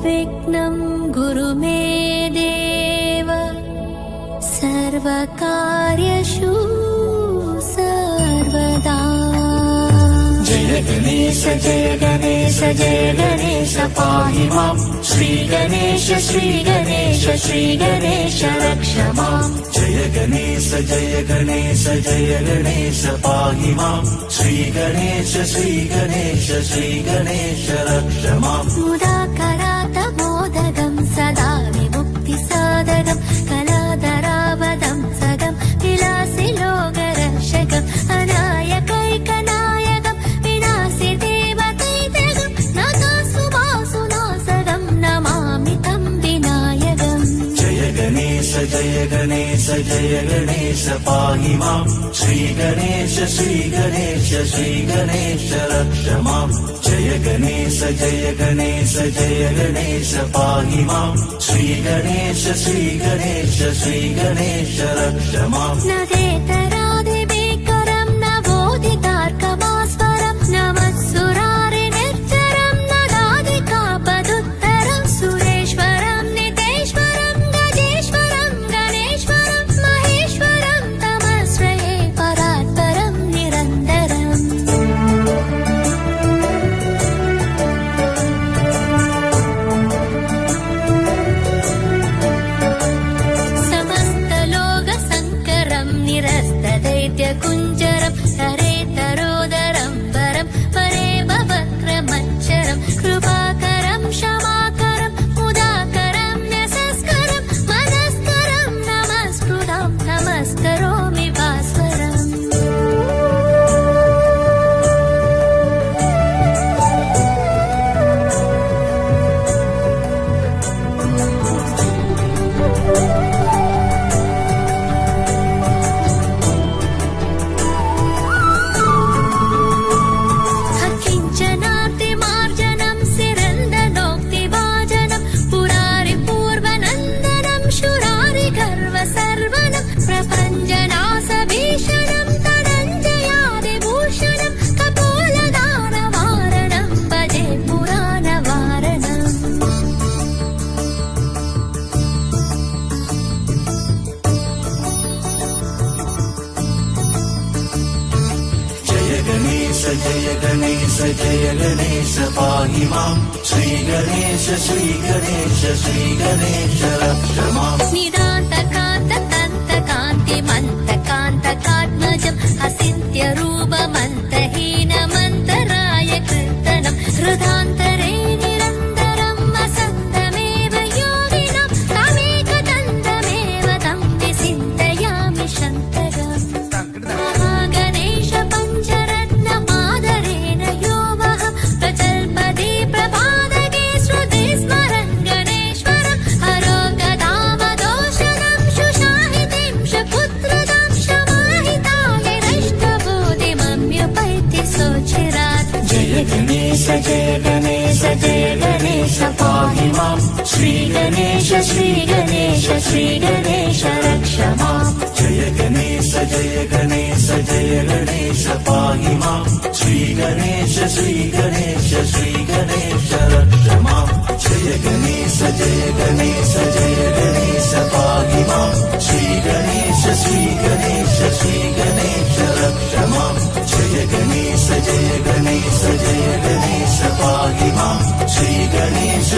निर्विघ्नं गुरु मे देव सर्वकार्येषु सर्वदा। जय गणेश जय गणेश जय गणेश पाहि मां। श्री गणेश रक्ष मां। जय गणेश जय गणेश जय गणेश पाहि मां। श्री गणेश रक्ष मां। मुदाकरात मोदगं सदा विमुक्तिसाधकं कलाधरावदं सगं विलासि लोकरक्षकम् अनायकैकनायकं विनाशि देवदैत्यगं नतासुभासुनाशकं नमामि तं विनायकम्। जय गणेश जय गणेश पाहि मां। श्री गणेश रक्ष मां। जय गणेश जय गणेश पाहि मां। श्री गणेश रक्ष मां। नदेतरादिभीकरं नवोदितार्कभास्वरं नमस्सुरारिनिर्जरं नदादिकापदुत्तरं सुरेश्वरं नितेश्वरं गजेश्वरं गणेश्वरं महेश्वरं तमश्रये परात्परं निरन्तरम्। समस्तलोकशङ्करं निरस्तदैत्यकुञ्जरं तरेतरोदरं वरं परे भवक्रमच्चरं कृपाकरं क्षमाकरं मुदाकरं न्यसस्करं मनस्करं नमस्कृतं नमस्करोमि भास्वरम्। अकिञ्चनातिमार्जनं सिरन्दनोक्तिभाजनं पुरारिपूर्वनन्दनं शूरारिगर्वसर्वनं प्रपञ्चनाशभीषणं धनञ्जयादिभूषणं कपोलदानवारणं भजे पुराणवारणम्। जय गणेश जय गणेश पाहि मां। श्री गणेश रक्ष मां। निदान्तकान्तकान्तिमन्तकान्तकात्मजं हसिन्त्यरूपमन्तहीनमन्तराय कीर्तनं हृदान्तरे निरन्तरं वसन्तमेव योगिनं तमेकदन्तमेव तं विचिन्तयामि शन्तकम्। महागणेश पञ्चरत्नमादरेण यो वः प्रजल्पति प्रभादगे श्रुति स्मरन् गणेश्वरं हरो गदावदोषणं शुशाहितिं शपुत्रदां शमाहिताय नष्टबोधिमम्युपैति सोचिरात्। जय गणेश पाहि मां। श्री गणेश रक्ष मां। जय गणेश पाहि मां। श्री गणेश रक्ष मां। जय गणेश पाहि मां। श्री गणेश रक्ष मां। जय गणेश पाहि मां। श्री गणेश